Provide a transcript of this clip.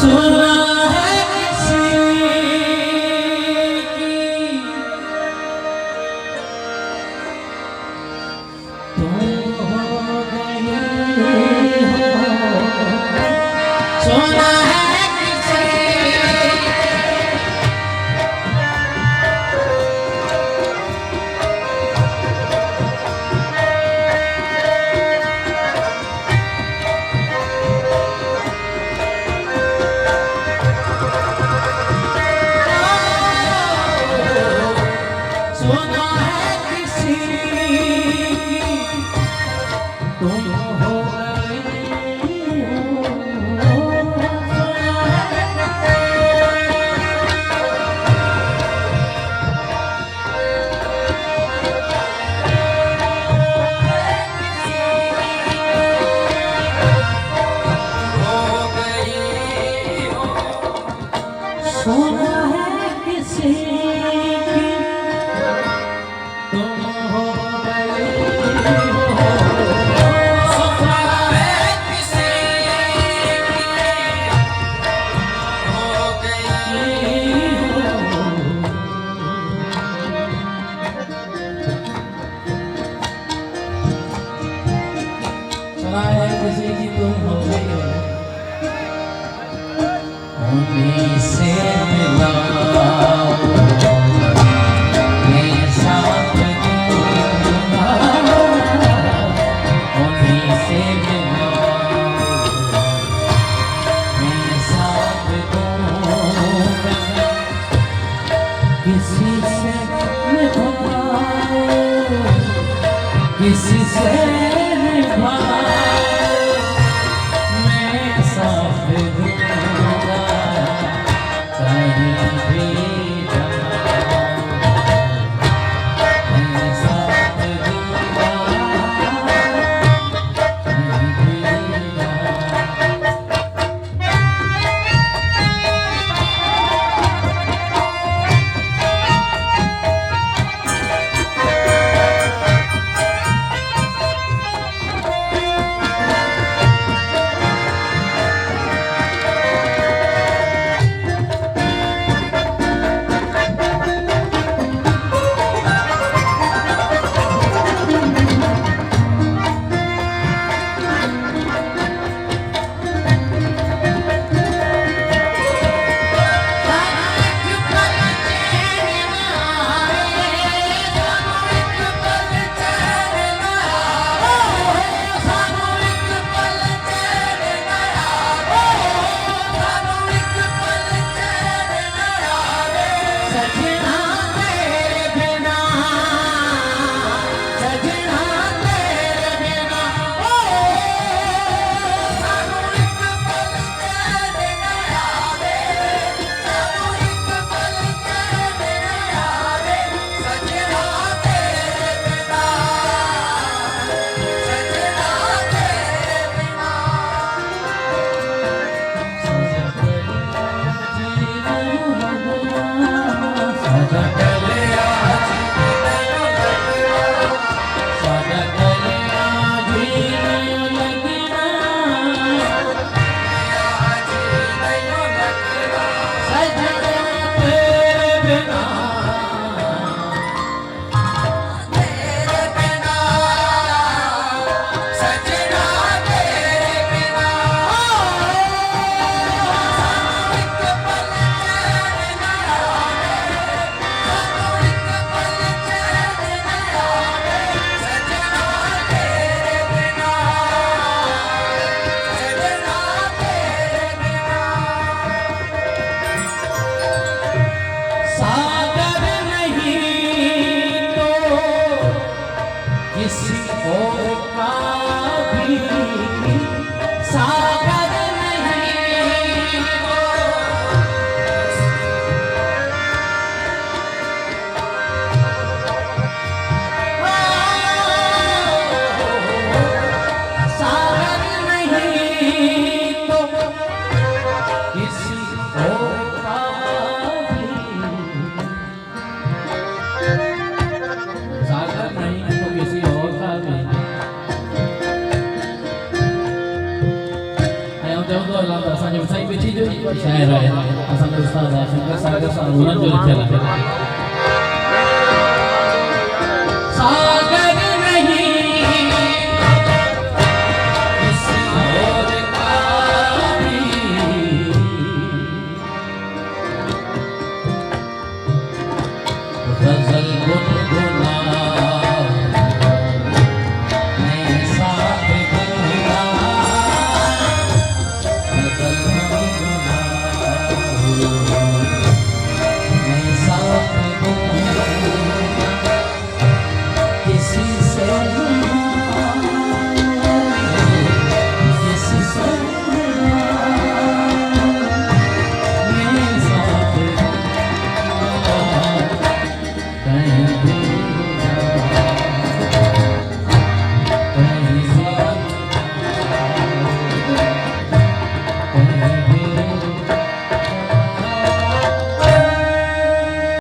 सुना है किसी की तुम हो गए हो, सुना है किसी सुना है किसी की तुम हो गए हो, सुना सुना है किसी की तुम हो गए हो, सुना है किसी की हो गई हो। सुना है किसी की तुम हो गई हो, उन्हीं से मिलाओ मैं साथ दूंगा, उन्हीं से मिलाओ मैं साथ दूंगा, किसी से निभाओ किसी से निभाओ मैं साथ दूंगा, कहीं भी जाओ मैं साथ दूंगा, कहीं भी किसी और का भी सागर नहीं हो, सागर नहीं तो किसी और का भी, सागर नहीं तो किसी और का भी। Ayo, jangan lupa like, subscribe, शायर आहे, असा उस्ताद आहे शंकर सागर साहेबांना जो केला